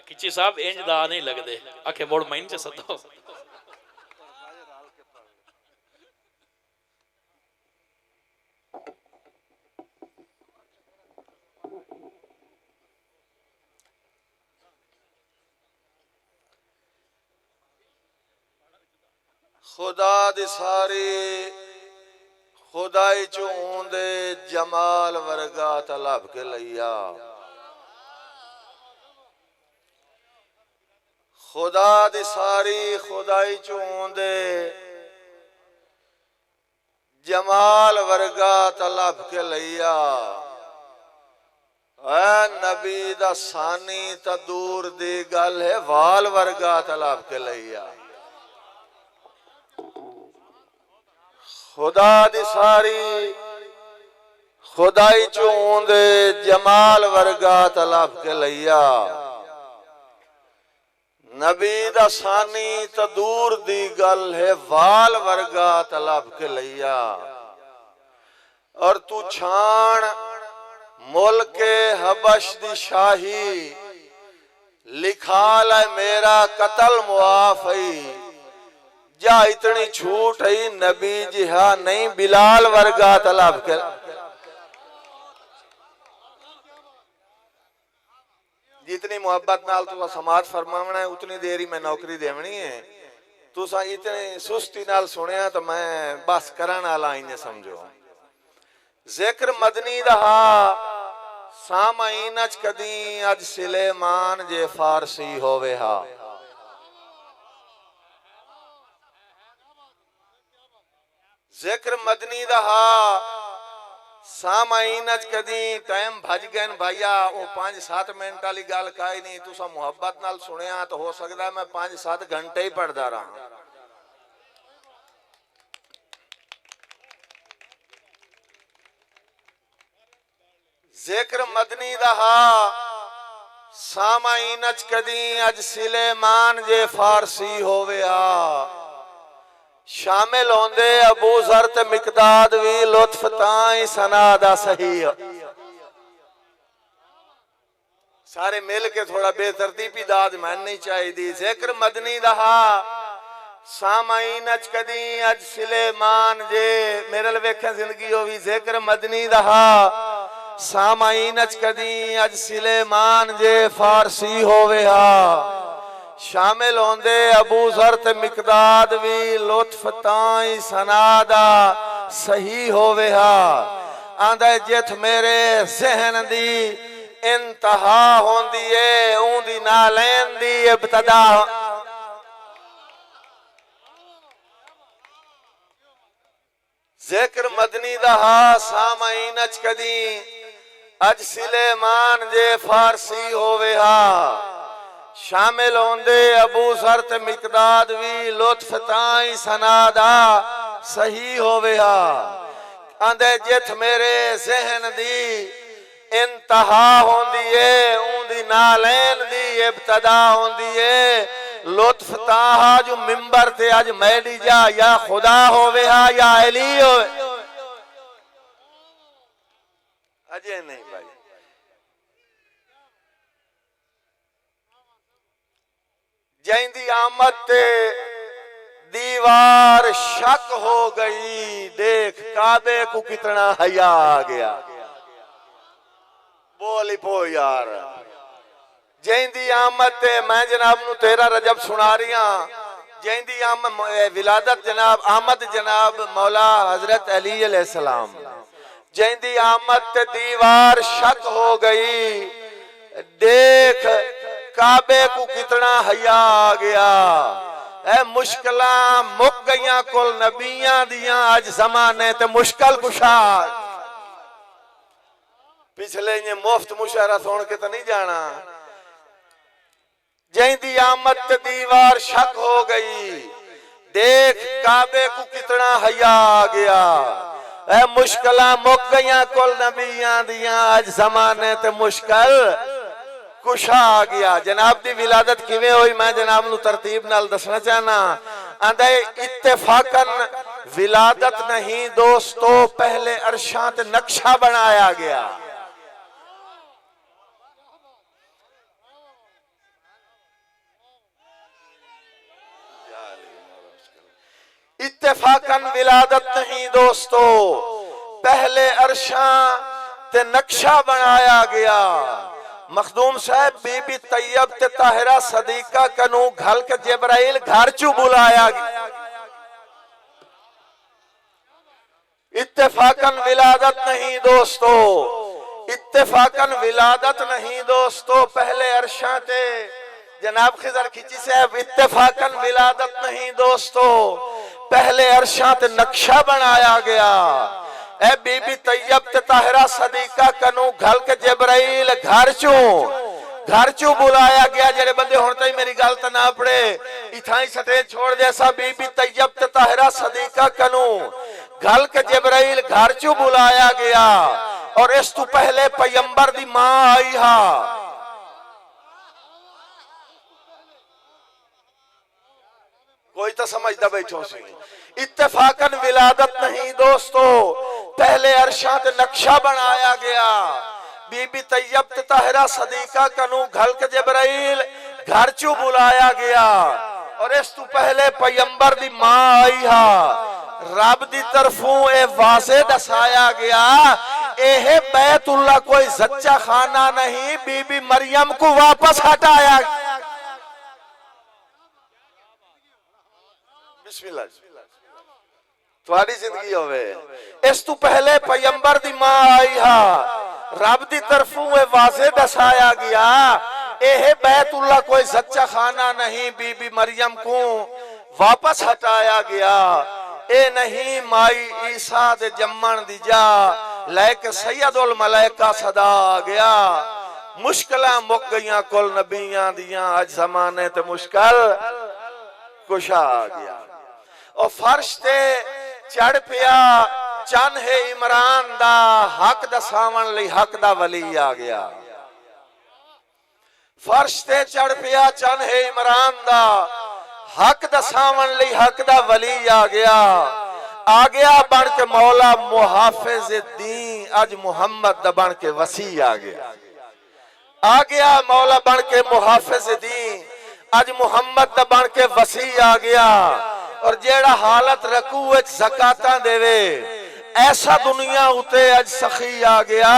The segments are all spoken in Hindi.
किची साहब इंज दा नहीं लगदे आखे मोड़ माइन च सदो खुदा दी सारी खुदाई चूंदे जमाल वर्गा तलब के लिया खुदा दी सारी खुदाई चूंदे जमाल वर्गा तलब के लिया नबी दा सानी ता दूर दी गल है वाल वर्गा तलब के लिया खुदा दी सारी खुदाई चूंदे जमाल वर्गा तलब के लिया नबी दा सानी तो दूर दी गल है वाल वर्गा तलब के लिया और तू छाण मुल्के हबश दी शाही लिखा ले मेरा कतल मुआफी जा इतनी छूट है नबी जिहा नहीं बिलाल वर्गा तलब के जितनी मोहब्बत नाल तुसा समाज फरमावना है उतनी देर ही मैं नौकरी देवनी है तुसा इतनी सुस्ती नाल सुनिया तो मैं बस करन वाला इन्हें समझो जिक्र मदनी दहा सामाइन अच कदी अज सुलेमान जे फारसी होवे हा जिक्र मदनी दहा सामाइन अच कदी टाइम भज गए भैया वो 5-7 मिनट वाली गल कही नहीं तुसा मुहब्बत नाल सुनिया तो हो सकता मैं 5-7 घंटे ही पढ़दा रहा जिक्र मदनी दहा सामाइन अच कदी अज सुलेमान जे फारसी होवे आ शामिल होंदे अबू जर ते मिकदाद भी लुत्फ ताई सना दा सही सारे मिल के थोड़ा बेतरतीबी दाद मन नहीं चाहिए जिक्र मदनी दहा सामाइन अच कदी अज सुलेमान जे मेरे वेखे जिंदगी हो भी जिक्र मदनी दहा सामाइन अच कदी अज सुलेमान जे फारसी होवे हा शामिल होंदे अबू जर ते मिकदाद भी लुत्फ ताई सनादा सही होवे हा आंदा जिथ मेरे जहन दी इंतहा होंदी है ऊंदी ना लैन दी इब्तदा जिक्र मदनी दहा सामाइन अच कदी अज सुलेमान जे फारसी होवे हा शामिल होंदे अबू सर ते मिकदाद भी लुत्फ ताई सनादा सही होवे हा आंदे जिथ मेरे जहन दी इंतहा होंदी है ऊंदी ना लैन दी इब्तदा होंदी है लुत्फ ताहा जो मिंबर ते अज मैडी जा या खुदा होवे हा या अली होवे अजे नहीं भाई जैंदी आमद ते दीवार शक हो गई देख काबे को कितना हया आ गया बोली पो यार जैंदी आमद ते मैं जनाब नु 13 रजब सुना रही जैंदी आमद विलादत जनाब आमद जनाब मौला हजरत अली अलैहिस्सलाम जैंदी आमद ते दीवार शक हो गई देख काबे को कितना हया आ गया ए मुश्किल मुक गई कुल नबियां दियां अज जमाने ते मुश्किल कुशा पिछले ये मुफ्त मुशारा सुन के तो नहीं जाना जैंदी आमद ते दीवार शक हो गई देख काबे को कितना हया आ गया ए मुश्किल मुक गई कुल नबियां दियां अज जमाने ते मुश्किल कुशा आ गया जनाब दी विलादत किवें होई मैं जनाब नु तरतीब नाल दसना चाहना आंदा इत्तेफाकन विलादत नहीं दोस्तों पहले अरशां ते नक्शा बनाया गया इत्तेफाकन विलादत नहीं दोस्तों, पहले अरशा ते नक्शा बनाया गया। मखदूम साहब बीबी तैयब ते ताहिरा सदीका कनू घल के जिब्राइल घर चू बुलाया गया। इत्तेफाकन विलादत नहीं दोस्तों, इत्तेफाकन विलादत नहीं दोस्तों, पहले अरशा ते जनाब खिजर खिची साहब इत्तेफाकन विलादत नहीं दोस्तों, पहले अरशा ते नक्शा बनाया गया। ए बीबी तैयब ते ताहिरा सदीका कनू घल के जिब्राइल घर चू बुलाया गया। जेड़े बंदे हुण ताई मेरी गल ते ना पड़े इथां ही सटे छोड़ दे। सा बीबी तैयब ते ताहिरा सदीका कनू घल के जिब्राइल घर चू बुलाया गया। और इस तू पहले पैगंबर दी मां आई हा। कोई तो समझदा बैठो सी। इत्तेफाकन विलादत नहीं दोस्तों, पहले अरशा ते नक्शा बनाया गया। बीबी तैयब ते ताहिरा सदीका कनू घल के जिब्राइल घर चू बुलाया गया। और इस तू पहले पैगंबर दी मां आई हा। रब दी तरफों ए वाज़े दसाया गया, एह बैतुल्लाह कोई सच्चा खाना नहीं, बीबी मरियम को वापस हटाया। बिस्मिल्लाह थोड़ी जिंदगी होवे। इस तू पहले पैगंबर दी मां आई हा। रब दी तरफों ए वाज़े दसाया गया, एह बैतुल्लाह कोई सच्चा खाना नहीं, बीबी मरियम को वापस हटाया गया। ए नहीं माई ईसा दे जम्मन दी जा, लेके सैयदुल मलाइका सदा आ गया। मुश्किलां मुक गईयां कुल नबियां दियां, अज ज़माने ते मुश्किल कुशा आ गया। और फर्श ते चढ़ पिया चन है इमरान दा, हक दसावन लई हक दा वली आ गया। फर्श ते चढ़ पिया चन है इमरान दा, हक दसावन लई हक दा वली आ गया बन के मौला मुहाफिज दीन, अज मुहम्मद दा बन के वसी आ गया मौला बन के मुहाफिज दीन, अज मुहम्मद दा बन के वसी आ गया। और जेड़ा हालत रकू विच ज़कातां देवे, ऐसा दुनिया उते अज सखी आ गया।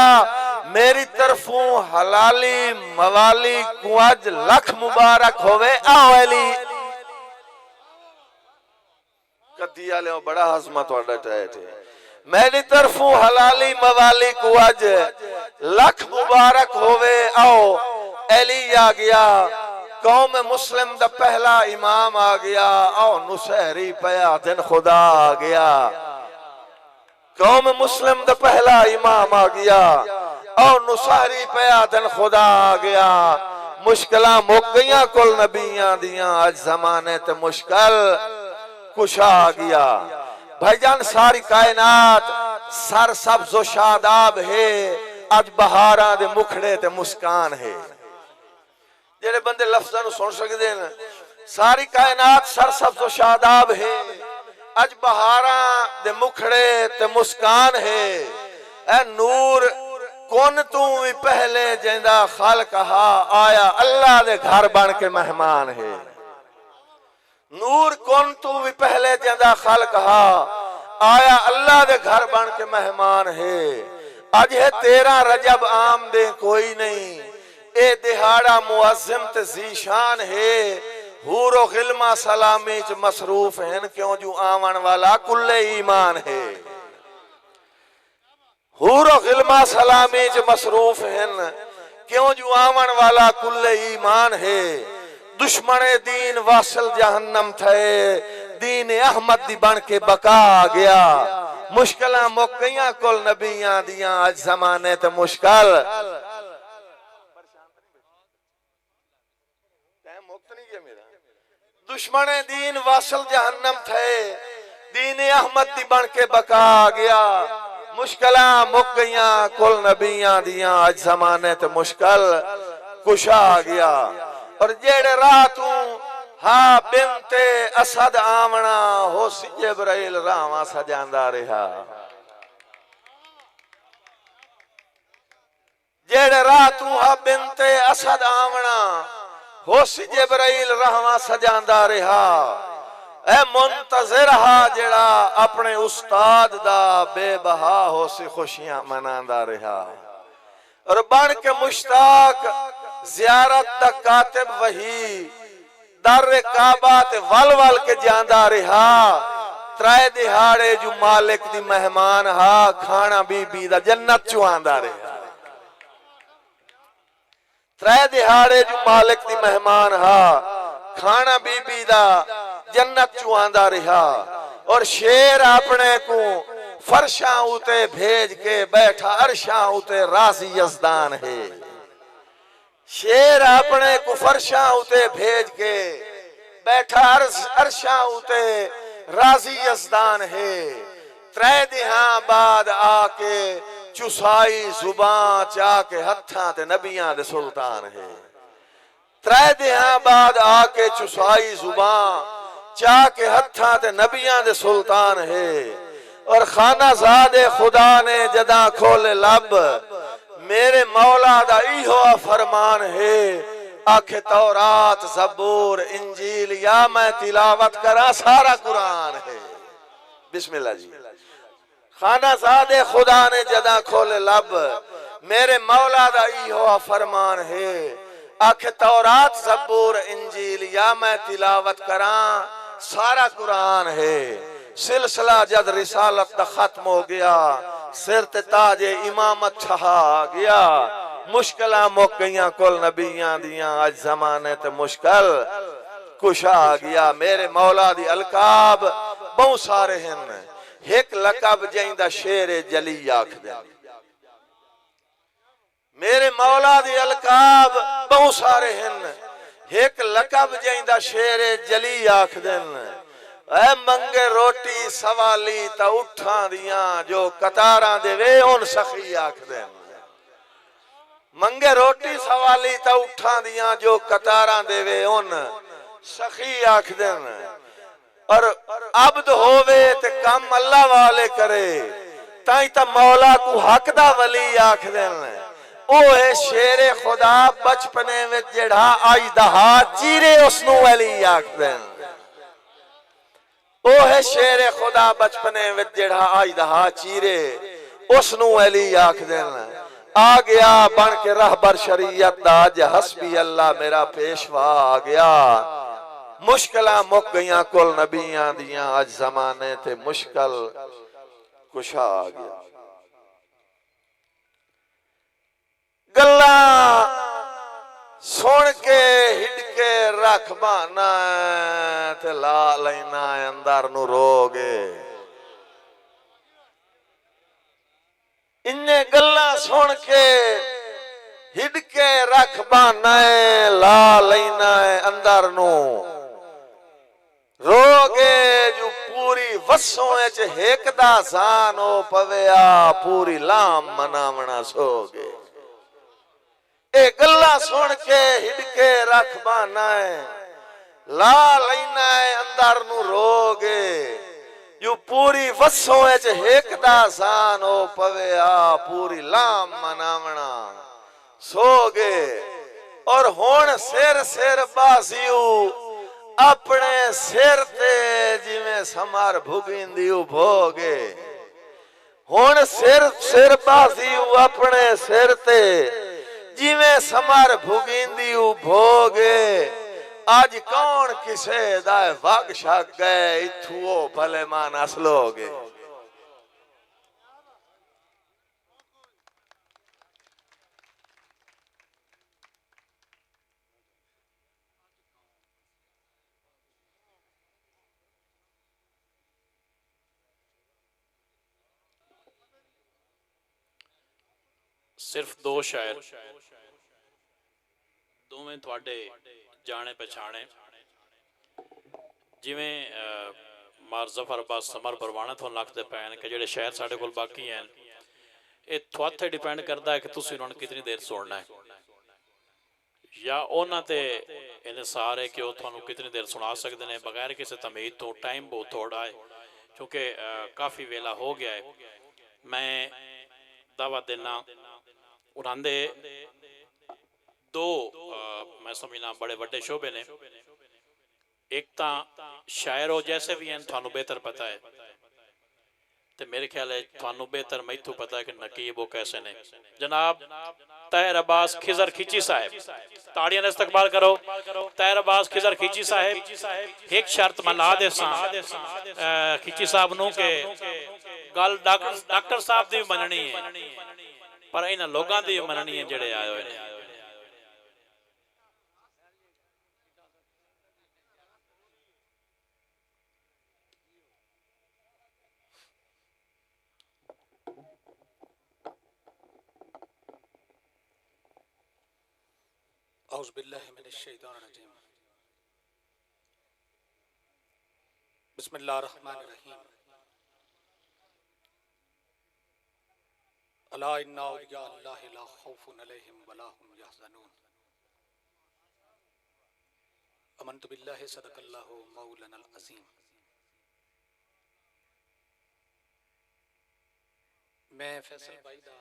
मेरी तरफों हलाली मवाली को अज लख मुबारक होवे। आवली कदी आले बड़ा हजमा तुहाडा टैट है। मेरी तरफों हलाली मवाली को अज लख मुबारक होवे। आओ एली आ गया, कौम मुस्लिम दा पहला इमाम आ गया। आओ नुसहरी पया दिन खुदा आ गया। कौम मुस्लिम दा पहला इमाम आ गया। आओ नुसहरी पया दिन खुदा आ गया। मुश्किलां मुक गईयां कुल नबियां दियां, अज जमाने ते मुश्किल कुशा आ गया। भाईजान सारी कायनात सर सब्ज़ो शादाब है, अज बहारां दे मुखड़े ते मुस्कान है। जेड़े बंदे लफ्ज़ां नूं सुन सकदे हैं, सारी कायनात सरसब्ज़ व शादाब है, अज बहारां दे मुखड़े ते मुस्कान है। ए नूर कौन तू भी पहले जिंदा खाल कहा, आया अल्लाह दे घर बन के मेहमान है। नूर कौन तू भी पहले जिंदा खाल कहा, आया अल्लाह दे घर बन के मेहमान है। अज है 13 रजब आम दे कोई नहीं, ए दिहाड़ा मुअज्जिम ते ज़ीशान है। हूरो गिलमा सलामी च मसरूफ हैं, क्यों जो आवन वाला कुल्ले ईमान है। हूरो गिलमा सलामी च मसरूफ हैं, क्यों जो आवन वाला कुल्ले ईमान है। दुश्मने दीन वासल जहन्नम थे, दीन अहमद दी बन के बका आ गया। मुश्किलां मुक गईयां कुल नबियां दियां, अज जमाने ते मुश्किल दुश्मने दीन वासल जहन्नम थे, दीन अहमद दी बन के बका आ गया। मुश्किलां मुक गईयां कुल नबियां दियां, अज जमाने ते मुश्किल कुशा आ गया। और जेड़े राह तू हा बिनते असद आवना, हो सी जिब्राइल रावा सजांदा रहा। जेड़े राह तू हा बिनते असद आवना, हो सी जिब्राइल रावा सजांदा रहा। ए मुंतज़िर हा जेड़ा अपने उस्ताद दा बेबहा हो सी खुशियां मनांदा रहा और बन के मुश्ताक ज़ियारत दा कातिब वही दर काबा ते वल वल के जांदा रहा त्रै दिहाड़े जो मालिक दी मेहमान हा खाना बीबी दा जन्नत चो आंदा रहा त्रै दिहाड़े जो मालिक दी मेहमान हा खाना बीबी दा जन्नत चो आंदा रहा और शेर अपने को फरशा उते भेज के बैठा अरशा उते राजी यज़दान है शेर अपने को फरशा उते भेज के बैठा अरशा उते राजी यज़दान है त्रै दिहां बाद आके चुसाई जुबान चाके हत्थां ते नबियां दे सुल्तान है त्रै दिहां बाद आके चुसाई जुबान चाके हत्थां ते नबियां दे सुल्तान है और खाना ज़ादे खुदा ने जदा खोले लब मेरे मौला दा इहो फरमान है आखे तौरात ज़बूर इंजील या मैं तिलावत करा सारा कुरान है बिस्मिल्लाह जी खाना ज़ादे खुदा ने जदा खोले लब मेरे मौला दा इहो फरमान है आखे तौरात ज़बूर इंजील या मैं तिलावत करा सारा कुरान है सिलसिला जद रिसालत दा खत्म हो गया सिर ते ताजे इमामत छहा गया मुश्किलां मुक गईयां कुल नबियां दियां अज जमाने ते मुश्किल कुशा गया मेरे मौला दी अलकाब बहुत सारे हैं एक लकब जैंदा शेर जली आखदे मेरे मौला दी अलकाब बहुत सारे हैं एक लकब जैंदा शेर जली आखदे ऐ मंगे रोटी सवाली ता उठां दियां जो कतारां देवे उन सखी आखदे मंगे रोटी सवाली ता उठां दियां जो कतारां देवे उन सखी आखदे और अब्द होवे ते कम अल्लाह वाले करे ताई ता मौला को हक दा वली आखदे ओ है शेरे खुदा बचपने विच जेड़ा आई दहा चीरे उसनू वली आखदे ओ है शेरे खुदा बचपने विच जेड़ा आई दहा चीरे उसनू वली आखदे आ गया बन के रहबर शरीयत दा अज हस्बी अल्लाह मेरा पेशवा आ गया मुश्किलां मुक गईयां कुल नबियां दियां अज जमाने ते मुश्किल कुशा आ गया गल्ला सुन के हिडके रख बहाना ते ला लेना अंदर नू रोगे इन्ने गल्ला सुन के हिडके रख बहाना ला लेना अंदर नू रोगे जो पूरी वसों च हेक दा जान हो पवेया पूरी लाम मनावना सोगे ए गल्ला सुन के हिडके रख बहाना ला लेना अंदर नू रोगे जो पूरी वसों च हेक दा जान हो पवेया पूरी लाम मनावना सोगे और हुण सिर सिर बाजियो अपने सिर ते जिवें समर भुगिंदी भोगे हुण सिर सिर बाजियो अपने सिर ते जिवें समर भुगिंदी भोगे अज कौन किसे दा वग शक गए इथू भले मान असलोगे सिर्फ दो शायर दोवें तुहाडे जाने पछाने जिवें मार जफर अब्बास समर परवाना तो लगते पैन कि जेडे शायर साडे कोल बाकी हैं ये तुहाते डिपेंड करता है कि तुसीं उन्हां नूं कितनी देर सुनना है या उन्हां ते इन्हिसार है कि वो तुहानूं कितनी देर सुना सकते हैं बगैर किसी तमीद तो टाइम बहुत थोड़ा है क्योंकि काफ़ी वेला हो गया है मैं दावा देना उन्हांदे दो मैं समझना बड़े बड़े शोबे ने एक तो शायर हो जैसे भी हैं थानू बेहतर पता है, तो मेरे ख्याल है थानू बेहतर मैथू पता है कि नकीब वो कैसे ने। जनाब ताहिर अब्बास खिजर खिची साहब, ताड़ियां का इस्तकबाल करो। ताहिर अब्बास खिजर खिची साहब एक शर्त मैं ला दे खिची साहब नू के गल डॉक्टर साहब दी मननी है पर इन्हां लोगां दी मननी है जेड़े आए हुए ने। औज़ु बिल्लाहि मिनश शैतानिर रजीम। बिस्मिल्लाहिर रहमानिर रहीम। अला इन्ना औलिया अल्लाहि ला खौफुन अलैहिम वला हुम यहज़नून। अमनतु बिल्लाहि सदक़ल्लाहु मौलानल अज़ीम। मैं फैसल भाई दा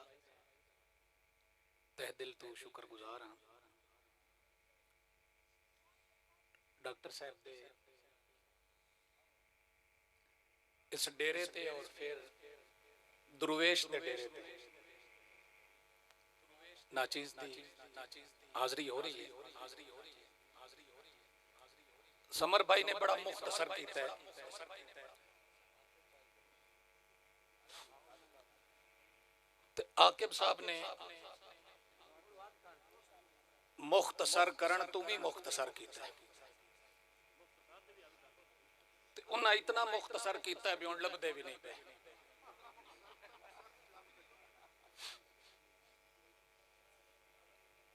तह दिल तो शुक्रगुजार हाँ। डॉक्टर साहब दे इस डेरे ते और फिर दुर्वेश दे डेरे ते नाचीज दी हाजरी हो रही है। समर भाई ने बड़ा मुख्तसर किया है। आकिब साहब ने मुख्तसर करण तू भी मुख्तसर किया है। उन्हें इतना मुख्तसर किया भी हुण लभदे भी नहीं पे।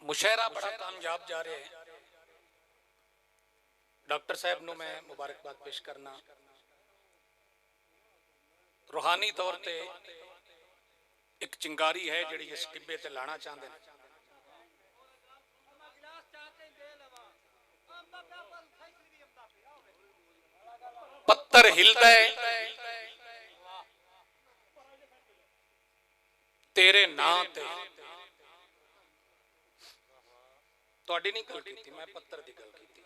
मुशायरा बड़ा कामयाब जा रहे हैं। डॉक्टर साहब नू मैं मुबारकबाद पेश करना। रूहानी तौर पे एक चिंगारी है जिहड़ी इस टिब्बे ते लाना चाहते हैं। पत्थर हिलदा है तेरे नां ते। तुहाडी नहीं गल कीती, मैं पत्थर दी गल कीती।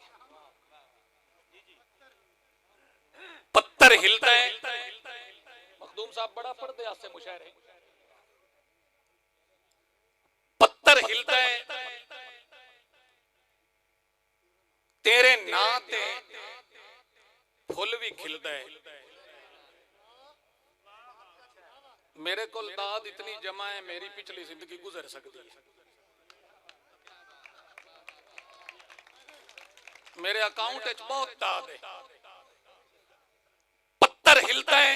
पत्थर हिलदा है। मखदूम साहब बड़ा पढ़दे आसे मुशायरे। पत्थर हिलदा है तेरे नां ते फुल भी खिलदा है। मेरे को दाद इतनी जमा है मेरी पिछली जिंदगी गुजर सकती है। मेरे अकाउंट च बहुत दाद है। पत्थर हिलदा है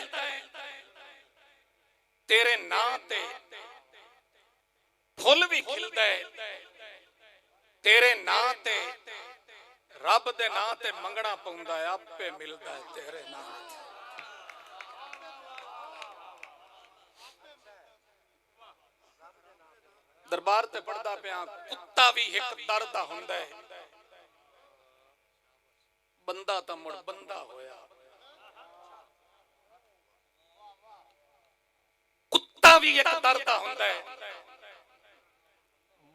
तेरे नां ते फुल भी खिलदा है तेरे नां ते। रब दे नां ते मंगना पौंदा है आपे मिलदा है तेरे नां ते। दरबार ते पढ़दा पिया कुत्ता भी एक दर दा हुंदा है बंदा तां मुड़ बंदा होया। कुत्ता भी एक दर दा हुंदा है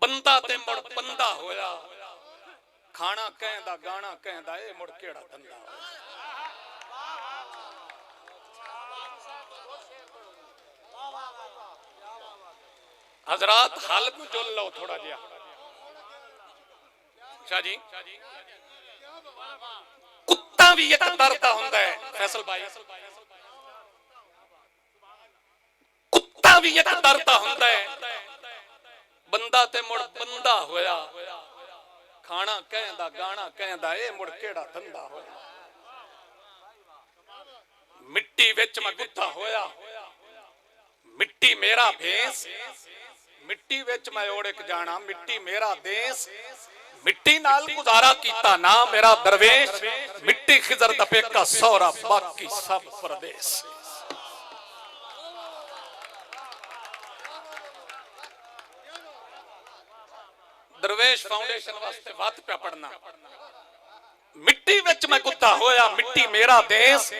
बंदा ते मुड़ बंदा होया। खाना कहंदा गाना कहंदा ए मुड़ केड़ा धंधा। हजरात हाल को जुल लो थोड़ा जिया। शाह जी कुत्ता भी एक दरदा हुंदा है फैसल भाई। कुत्ता भी एक दरदा हुंदा है बंदा ते मुड़ बंदा होया। खाना कहंदा गाना कहंदा ए मुड़ केड़ा धंधा होया। मिट्टी विच मैं गुत्था होया मिट्टी मेरा भेस। मिट्टी विच मैं ओड़क जाना मिट्टी मेरा देश। मिट्टी नाल गुजारा कीता ना मेरा दरवेश। मिट्टी खिजर दा पेका सौरा बाकी सब परदेस। दरवेश फाउंडेशन वास्ते वत पे पढ़ना। मिट्टी विच मैं गुत्था होया मिट्टी मेरा देश।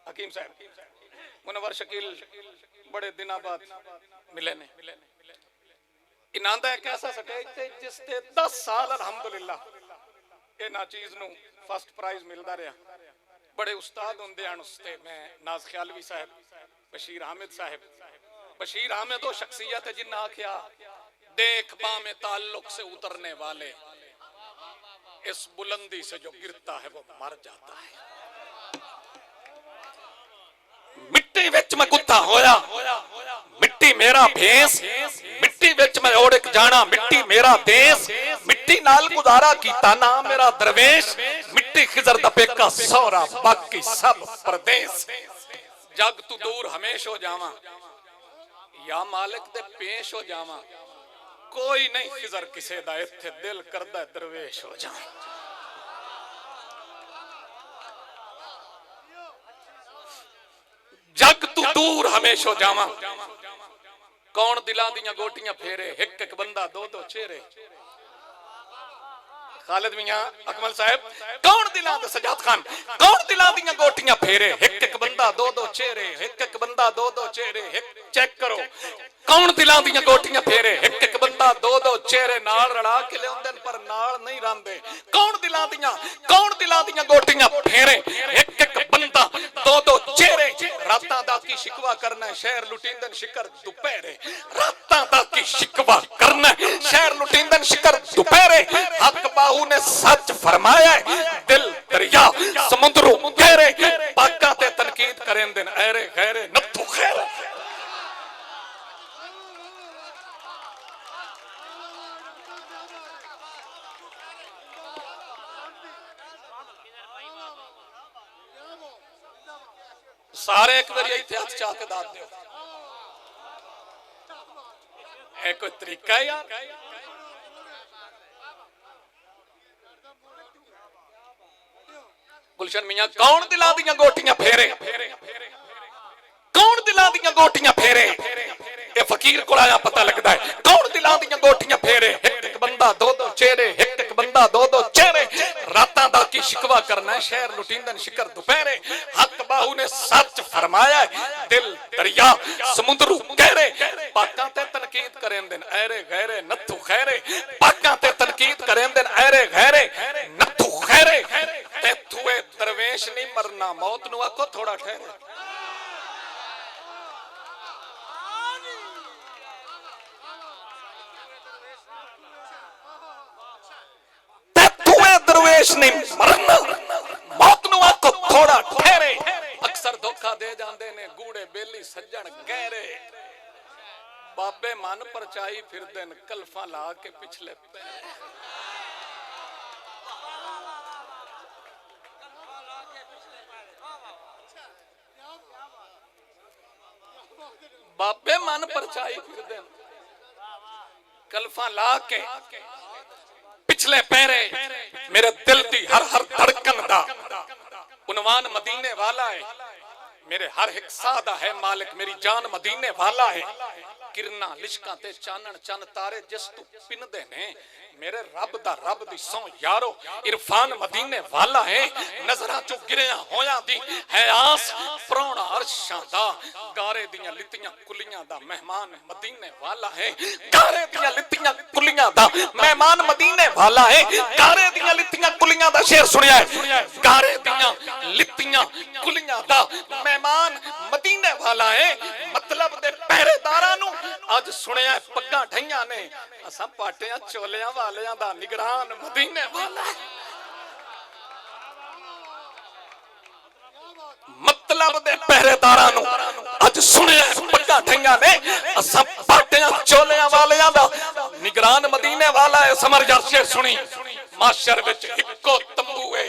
हकीम साहब मुनव्वर शकील बड़े दिनों बाद मिले ने। इन्हां दा एक ऐसा स्टेज ते जिस ते 10 साल अल्हम्दुलिल्लाह ਇਹਨਾਂ ਚੀਜ਼ ਨੂੰ ਫਸਟ ਪ੍ਰਾਈਜ਼ ਮਿਲਦਾ ਰਿਹਾ। बड़े उस्ताद होंदे हैं उसते, मैं नाज ख्यालवी साहब, बशीर हामिद साहब। बशीर हामिद वो शख्सियत है जिन्ना आख्या देख पा में ताल्लुक से उतरने वाले, इस बुलंदी से जो गिरता है वो मर जाता है। मिट्टी विच मैं गुत्था होया, मिट्टी मेरा भेस, मिट्टी विच मैं ओढ़ जाना, मिट्टी मेरा देश, मिट्टी नाल गुजारा कीता ना मेरा दरवेश, मिट्टी खिजर दा पेका सौरा बाकी सब परदेस। जग तू दूर हमेश हो जावा, या मालिक दे पेश हो जावा, कोई नहीं खिजर किसे दा, इत्थे दिल करदा दरवेश हो जावा। जग तू दूर हमेश हो जावा, कौन दिलां दियां गोटियां फेरे, एक एक बंदा दो दो चेहरे। खालिद मियां अकमल साहब, कौन दिलां दे सजाद खान, कौन दिलां दियां गोटियां फेरे, एक एक बंदा दो दो चेहरे, एक एक बंदा दो दो चेहरे। चेक करो कौन दिलां दियां गोटियां फेरे, एक एक बंदा दो दो चेहरे, नाल रला के लियाउंदे पर नाल नहीं रंदे। कौन दिलां दियां गोटियां फेरे, एक एक बंदा दो दो चेहरे। रातां दा की शिकवा करना, शहर लुटिंदन शिकर दुपहरे, रातां दा की शिकवा करना, शहर लुटिंदन शिकर दुपहरे। हक बाहू ने सच फरमाया, दिल दरिया समुद्रों गहरे, पाका ते तनकीद करें दिन ऐरे गहरे नथु खैर। सारे एक बार इत्थे हथ चा के दाद दिओ, ऐ कोई तरीका है यार? गुलशन मियां, कौन दिलां दियां गोटियां फेरे, कौन दिलां दियां गोटियां फेरे। ये फकीर को आया पता लगता है, कौन दिलां दियां गोटियां फेरे, एक एक बंदा दो दो चेहरे, एक एक बंदा दो दो चेहरे। रातां दा की शिकवा करना, शहर लुटिंदन शिकर दुपहरे। हक बाहू ने सच फरमाया, दिल दरिया समुद्र गहरे, पाकां ते तनकीद करें दिन ऐरे गहरे नथु खैरे। पाकां ते तनकीद करें दिन ऐरे गहरे नथु खैरे। ते तुए दरवेश नहीं मरना, मौत नु आखो थोड़ा ठहरे। दरवेश नहीं मरना, मौत नु आखो थोड़ा ठहरे। अक्सर धोखा दे जांदे ने गूड़े बेली सज्जन गहरे, बाबे मन परचाई फिरदे न कल्फा ला के पिछले पैरे। बाबे मन परचाई फिरदे न कल्फा ला के पिछले पैरे। मेरे दिल दी हर हर धड़कन दा उन्वान मदीने वाला है, मेरे हर एक सादा है मालिक, मेरी जान मदीने वाला है। किरना लिशकां ते चानन चन तारे जिस तू पिनदे ने, मेरे रब दा रब दी सौ यारो, इरफान मदीने वाला है। नजरां चों गिरिया होयां दी है आस, परौणा अरशां दा, गारे दियां लितियां कुलियां दा मेहमान मदीने वाला है। गारे दियां लितियां कुलियां दा मेहमान मदीने वाला है। गारे दियां लितियां कुलियां दा शेर सुनिया है, गारे दियां लितियां कुलियां दा मेहमान मदीने वाला है। मतलब दे पहरेदारां नू अज सुनिया पग्गां ढईयां ने, असां पाटियां चोलियां वालियां दा निगरान मदीने वाला है। मतलब दे पहरेदारां नू अज सुनिया पग्गां ढईयां ने, असां पाटियां चोलियां वालियां दा निगरान मदीने वाला है। समर जर्शे सुनी, माशर विच इक्को तंबू है,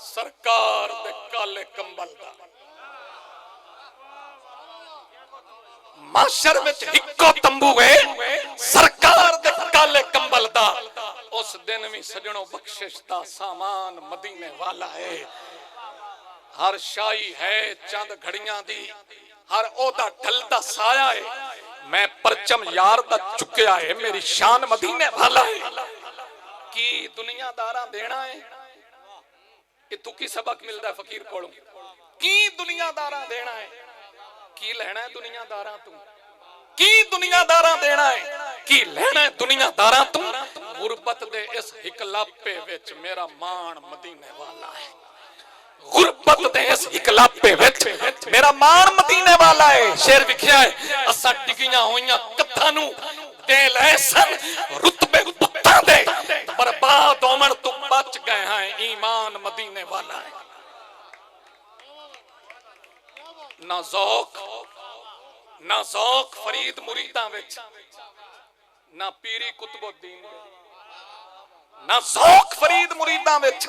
सरकार दे काले कंबल दा। माशर विच इक्को तंबू है, सरकार दे काले कंबल दा। उस दिन भी सजणो बख्शिश दा सामान मदीने वाला है। हर शाही है चंद घड़ियां दी, हर ओदा ढलदा साया है। मैं परचम यार दा चुकिया है, मेरी शान मदीने वाला है। की दुनियादारां देना है, इत्थों की सबक मिलदा है फकीर कोलों। की दुनियादारां देना है, की लेना है दुनियादारां तू, की दुनियादारां देना है, की लेना है दुनियादारां तू। गुरबत दे इस हिकलापे विच मेरा मान मदीने वाला है। गुरबत दे इस हिकलापे विच मेरा मान मदीने वाला है। शेर विखिया है असा डिगियां होइयां कत्थां नू दे ले सन रुतबे पुत्तां दे, बर्बाद होमण तू बच गए हैं ईमान मदीने वाला है। ना ज़ौक फरीद मुरीदां विच, ना पीरी कुतुबुद्दीन, ना ज़ौक फरीद मुरीदां विच।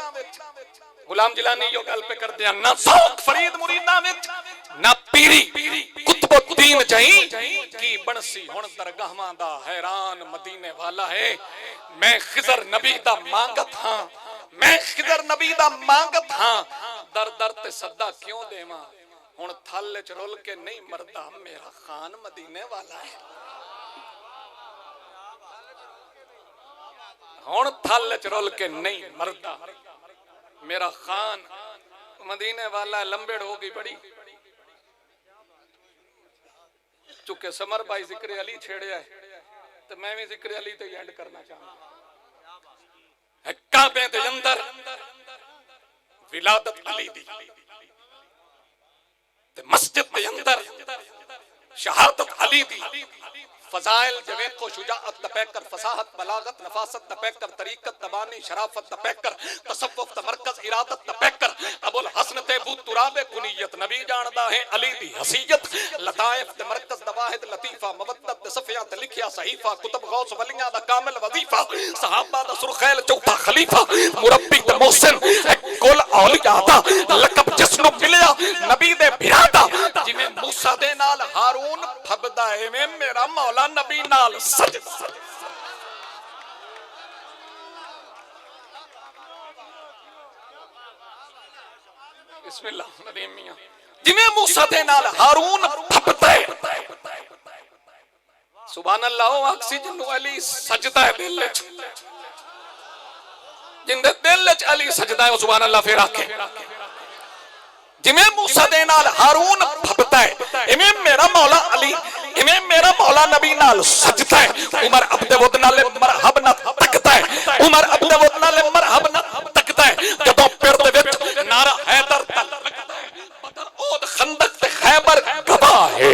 गुलाम जिलानी यो गल पे कर दिया, ना ज़ौक फरीद मुरीदां विच, ना पीरी कुतुबुद्दीन जई की बनसी हुण दरगाहां दा हैरान मदीने वाला है। मैं खिज़र नबी दा मांगत हां, मैं खिज़र नबी दा मांगत हां, दर दर ते सदा क्यों देवां, हुण थल च रुल के नहीं मरदा मेरा खान मदीने वाला है। हुण थल च रुल के नहीं मरदा मेरा खान मदीने वाला। लंबेड़ हो गई बड़ी, चुके समर भाई जिक्र अली छेड़िया है तो मैं भी जिक्र अली ते एंड करना चाहूंगा। काबे दे अंदर विलादत अली दी ते मस्जिद दे अंदर शहादत अली दी। फजाइल जवेद को शुजाअत तपैकर, फसाहत बलागत नफासत तपैकर, तरीकत तबानी शराफत तपैकर, तसव्वुफ तमरकज इरादत तपैकर, अबुल हसन तेबू तुराबे कुनियत नबी जानदा है अली दी हसीयत। लताइफ तमरकज दवाहिद लतीफा मवद्दत सफिया ते लिखिया सहीफा, कुतुब गौस वलियां दा कामिल वजीफा, सहाबा दा सुरखैल चौथा खलीफा, मुरब्बी ते मोहसिन कुल औलिया दा लकब जिसनु मिलिया नबी दे बिरादा। जिवें मूसा दे नाल हारून फबदा एवें मेरा मौला नबी नाल सजदा। बिस्मिल्लाह नदीम मियां जिवें मूसा दे नाल हारून फबदा है। सुभान अल्लाह ऑक्सीजन नु अली सजदा है दिल च, जिंदे दिल च अली सजदा है सुभान अल्लाह फिर आखे। जिवें मूसा दे नाल हारून फबदा है इवें मेरा मौला अली, इवें मेरा मौला नबी नाल सजदा है। उमर अब्दे वुद नाल मरहब ना तकदा है, उमर अब्दे वुद नाल मरहब ना तकदा है। जदों पिर दे विच नारा हैदर तल लगदा है, बदर ओद खंदक ते खैबर गवाह है।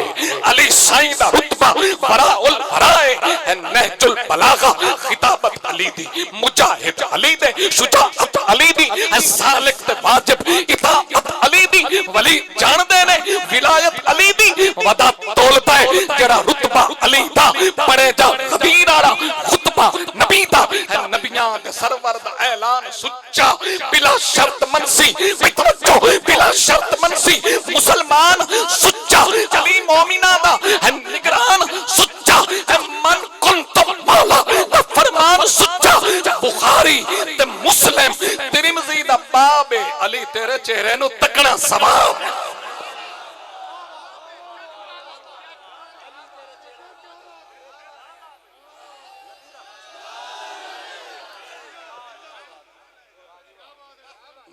अली साईं दा रुतबा बराउल बराए है, नहजुल बलागा खिताबत अली दी, मुजाहिद अली दे शुजाअत अली दी है, सालिक ते वाजिब इताअत अली दी, वली जानदे ने विलायत अली दी। वदा तोलता है जरा रुतबा अली दा, पढ़े जा खबीर आला खुतबा नबी दा है। नबियां दे सरवर दा ऐलान सुच्चा बिला शर्त मनसी, तवज्जो बिला शर्त मनसी, मुसलमान सुच्चा अली मोमिना दा है, निगरान सुच्चा है, मन कुंतुम मौला फरमान सुच्चा। बुखारी ते मुस्लिम तिरमिज़ी दा बाब अली तेरे चेहरे नु तकना सवाब।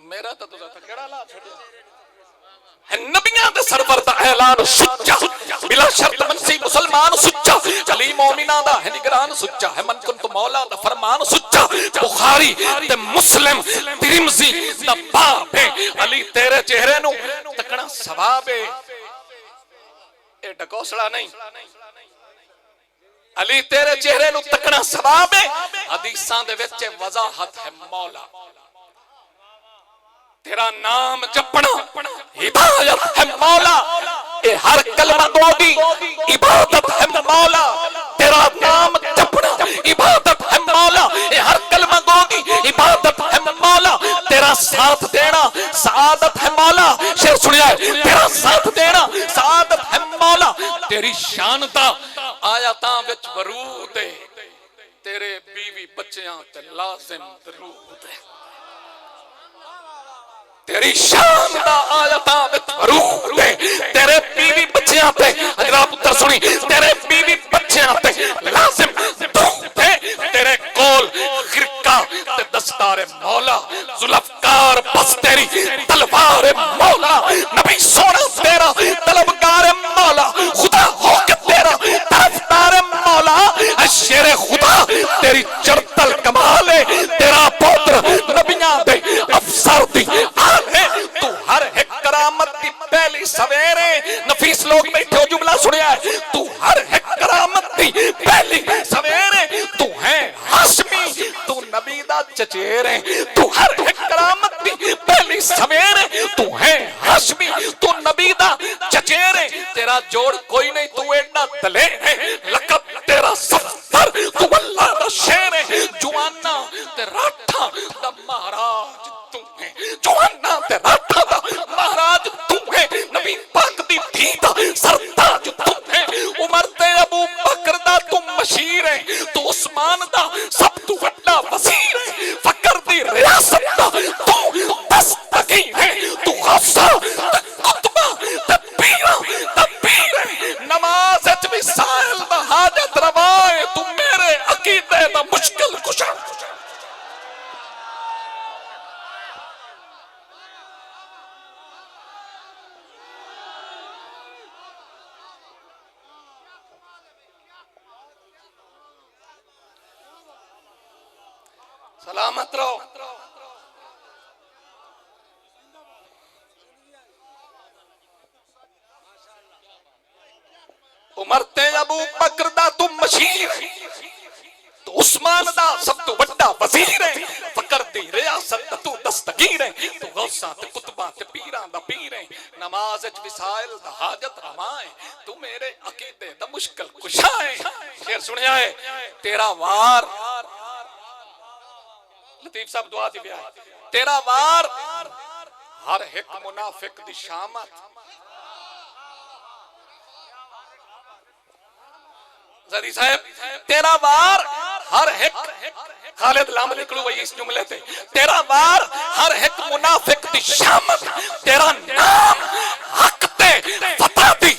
मेरा तो तुझा केड़ा ला छड़िया है। नबियां दे सरवर दा ऐलान सुच्चा बिला शर्त मनसी, मुसलमान सुच्चा अली मोमिना दा है, निगरान सुच्चा है, मन कुंतु मौला दा फरमान सुच्चा। बुखारी ते मुस्लिम तिरमिज़ी दा बाब है, अली तेरे चेहरे नु तकना सवाब है। ए डकोसड़ा नहीं, अली तेरे चेहरे नु तकना सवाब है। हदीसां दे विच वजाहत है मौला तेरा नाम जपना हिदायत है मौला, ए हर कलमा गो दी इबादत है मौला। तेरा नाम जपना इबादत है मौला, ए हर कलमा गो दी इबादत है मौला। तेरा साथ देना सआदत है मौला। शेर सुनिया, तेरा साथ देना सआदत है मौला। तेरी शान दा आयतां विच वरूद है, तेरे बीवी बच्चियां ते लाजिम दरूद है। तेरी शान दा आयतां विच वरूद है, तेरे बीवी बच्चियां ते हजरा पुत्र सुनी, तेरे बीवी बच्चियां ते लाजिम दरूद है। तेरे कोल खिरका ते दस्तार मौला, जुल्फकार बस तेरी तलवार मौला। नबी सोना तेरा तलबगार मौला, खुदा हो के तेरा तरफदार मौला। शेर खुदा तेरी चरतल कमा चचेरे, तू हर एक करामत दी पहली सवेरे, तू है हाशमी, तू नबी दा चचेरे, तेरा जोड़ कोई नहीं, तू एडा दलेर है, लकब तेरा सफर, तू अल्लाह दा शेर है, जुआना ते राठा दा महाराज तू है, जुआना ते राठा दा महाराज तू है, नबी पाक दी धी दा सरताज तू है, उमर ते अबू बकर दा तू मशीर है, तू उस्मान दा सब तू वड्डा वजीर है, फकर दी रियासत दा तू दस्तगीर है, तू गौसा ते कुतबा ते पीरा ते पीर है, नमाज विच भी साहिल दा हाजत रवा है, तू मेरे अकीदे दा मुश्किल कुशा। सलामत रहो। उमर ते अबू बकर दा तू मशीर है, तू उस्मान दा सब तो वड्डा वजीर है, फकर दी रियासत दा तू दस्तगीर है, तू गौसा ते कुतबा ते पीरां दा पीर है, नमाज विच विसाइल दा हाजत रवा है, तू मेरे अकीदे दा मुश्किल कुशा है। शेर सुनिया है, तेरा वार लतीफ साहब दुआ दी ब्याह, तेरा वार हर एक मुनाफिक दी शामत, जरी साहब तेरा वार हर एक, खालिद लाम निकलू भाई इस जुमले से, तेरा वार हर एक मुनाफिक दी शामत, तेरा नाम हक ते फतह दी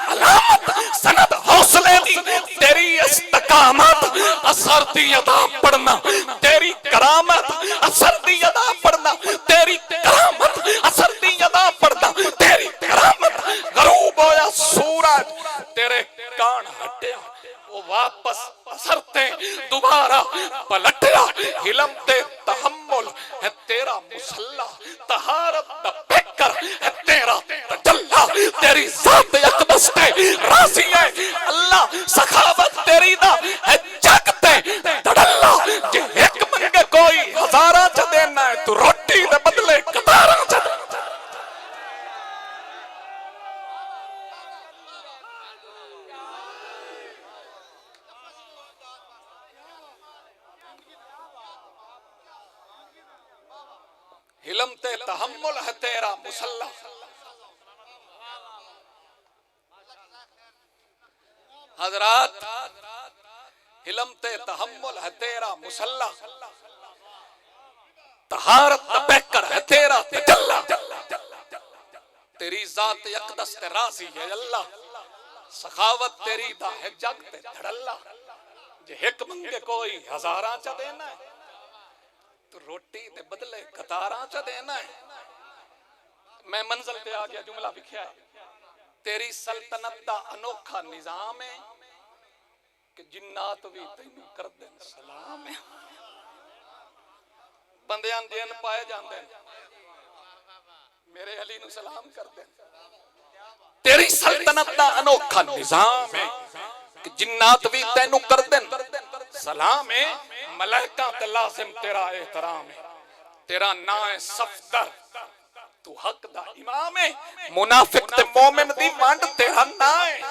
अलामत, सनद हौसले दी तेरी इस्तकामत, असर दी अदा पढ़ना तेरी करामत, असर दी अदा पढ़ना तेरी करामत, असर दी अदा पढ़ना तेरी करामत, गरूब होया सूरज तेरे कान हटिया, वो वापस असरते दोबारा पलटया, हिलम ते तहम्मुल है तेरा मुसल्ला, तहारत दा बेकर है तेरा तजल्ला, तेरी जात अकदस ते राज़ी है अल्लाह, सखावत तेरी दा है जग ते धड़ल्ला, जे एक मंगे कोई हजारा च देना है, तू रोटी दे बदले कतारा च देना। हिलम ते तहम्मुल है तेरा मुसल्ला, हजरात हिलम ते तहम्मुल है तेरा मुसल्ला, तहारत बेकर है तेरा तजल्ला, तेरी जात अकदस ते राज़ी है अल्लाह, सखावत तेरी दा है जग ते धड़ल्ला, जे एक मंगे कोई हजारा च देना है, तो रोटी दे बदले कतारा च देना है। मैं मंजिल पे आ गया, जुमला लिखा है, तेरी सल्तनत दा अनोखा निजाम है कि जिन्नात भी तैनू कर दे सलाम है, बंदियां दिन पाए जांदे मेरे अली नू सलाम कर दे, तेरी सल्तनत दा अनोखा निजाम है कि जिन्नात भी तैनू कर दे सलाम है, मलाइका ते लाजिम तेरा एहतराम है, तेरा ना है सफदर तू हक दा इमाम है, मुनाफिक ते मोमिन दी वंड तेरा ना है,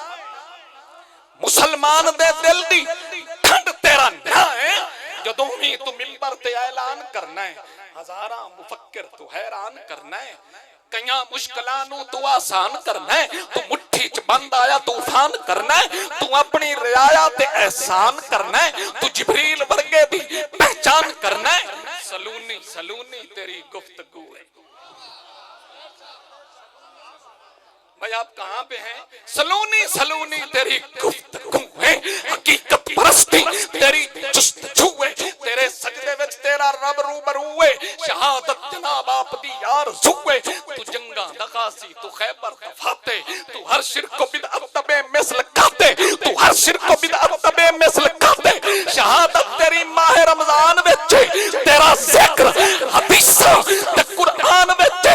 मुसलमान दे दिल दी ठंड तेरा ना है, जदों ही तू मिंबर ते ऐलान करना है, हजारा मुफक्किर तू हैरान करना है, कईयां मुश्किलां नू तू आसान करना है, तू मुट्ठी च बंद आया तूफान करना है, तू अपनी रियाया ते एहसान करना है, तू जिब्रील वर्गे दी पहचान करना है, सलूनी सलूनी तेरी गुफ्तगू है। भाई आप कहां पे हैं? सलूनी सलूनी तेरी गुफ्तगू है, हकीकत परस्ती तेरी जुस्तजू है, तेरे सजदे विच तेरा रब रूबरू है, शहादत जनाब आप दी आरज़ू है, तू जंगा दा गाज़ी तू खैबर दा फाते, तू हर शिरक को बिदअत तबे मिसल काते, तू हर शिरक को बिदअत तबे मिसल काते, शहादत तेरी माह रमजान विच, तेरा जिक्र हदीसां ते कुरान विच,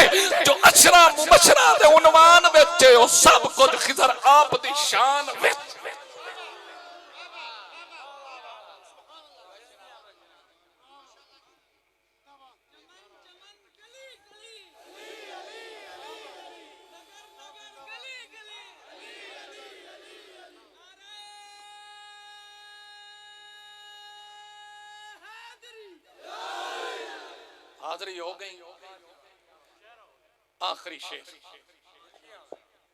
जो अशरा मुबशरा दे उनवान विच, ओ सब कुछ खिज़र आप दी शान विच। हाजरी हो गई। आखिरी शेर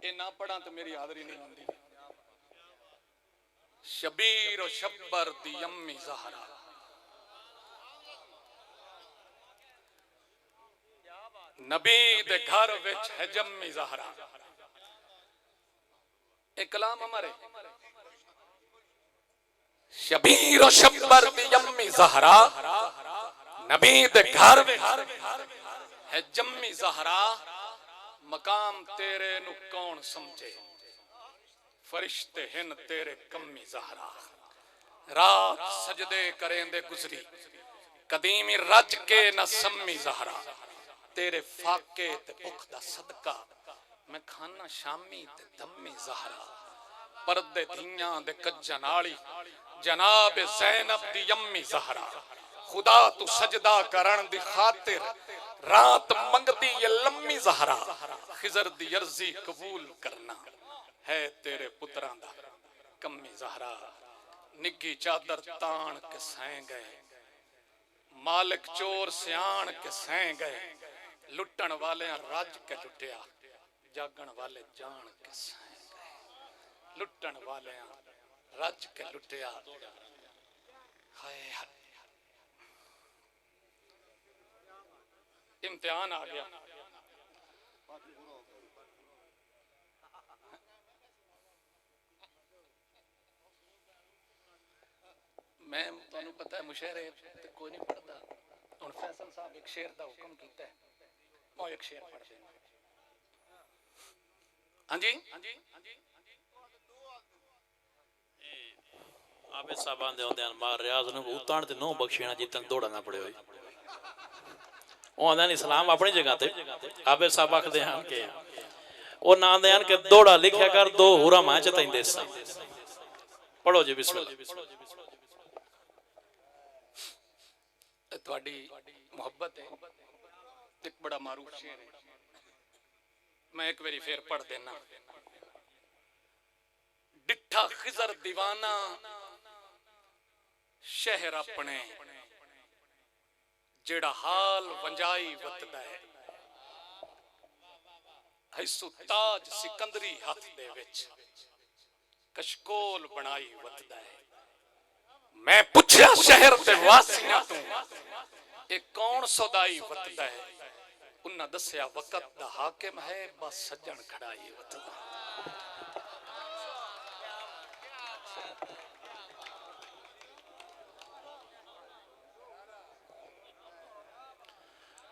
ये ना पढ़ा तो मेरी हाजरी नहीं होती। शबीर और शब्बर दी अम्मी ज़हरा, नबी दे घर विच है जम्मी ज़हरा। एक कलाम हमारे शबीर और शब्बर दी अम्मी ज़हरा, नबी दे घर विच है जम्मी ज़हरा। मकाम तेरे नु कौन समझे, फरिश्ते हिन तेरे कम्मी ज़हरा। रात सजदे करेंदे गुजरी, कदीमी रज के न सम्मी ज़हरा। तेरे फाके ते भुख दा सदका, मैं खाना शामी ते दम्मी ज़हरा। पर्दे धियां दे कज्जन आली, जनाब ज़ैनब दी अम्मी ज़हरा। खुदा तू सजदा करन दी खातिर, रात मंगदी ये लम्मी ज़हरा। खिजर दी अर्जी कबूल करना, है तेरे पुत्रां दा कम्मी ज़हरा। निग्गी चादर तान के सैं गए, मालिक चोर सियाण के सैं गए। लुटन वाले रज के लुटिया, जागण वाले जान के सैं गए। लुटन वाले रज के लुटिया। हाय हाय इम्तिहान आ गया। मैं तुहानू पता है मुशहरे ते कोई नहीं पढ़ता। हुण फैसल साहब एक शेर दा हुक्म कीता है, मैं एक शेर पढ़ देना। हाँ जी आबे साहबान दे होंदे मार रियाज नु उताण ते नो बख्शिना जितन दौड़ा ना पड़े होई। ਉਹ ਆਂਦਾ ਨਹੀਂ ਇਸਲਾਮ ਆਪਣੀ ਜਗ੍ਹਾ ਤੇ ਆਬੇ ਸਾਹਿਬ ਆਖਦੇ ਹਨ ਕਿ ਉਹ ਨਾਂ ਦੇ ਹਨ ਕਿ ਦੌੜਾ ਲਿਖਿਆ ਕਰ ਦੋ ਹੂਰਾ ਮਾਂ ਚ ਤੈਂਦੇ ਸਾਂ। ਪੜੋ ਜੀ ਬਿਸਮਿਲ੍ਲਾ। ਤੁਹਾਡੀ ਮੁਹੱਬਤ ਹੈ ਇੱਕ ਬੜਾ ਮਾਰੂਫ ਸ਼ੇਰ ਹੈ, मैं एक बारी फिर पढ़ देना। डिठा खिजर दीवाना शहर अपने, जेड़ा हाल वंजाई वतदा है। हैसु ताज सिकंदरी हथ दे विच, कशकोल बनाई वतदा है। मैं पुछया शहर दे वासियां तों, ये कौन सौदाई वतदा है। उन्ना दस्या वक़्त दा हाकिम है, बस सज्जन खड़ाई वतदा।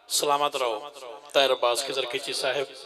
सलामत रहो ताहिर अब्बास खिजर खिची साहिब।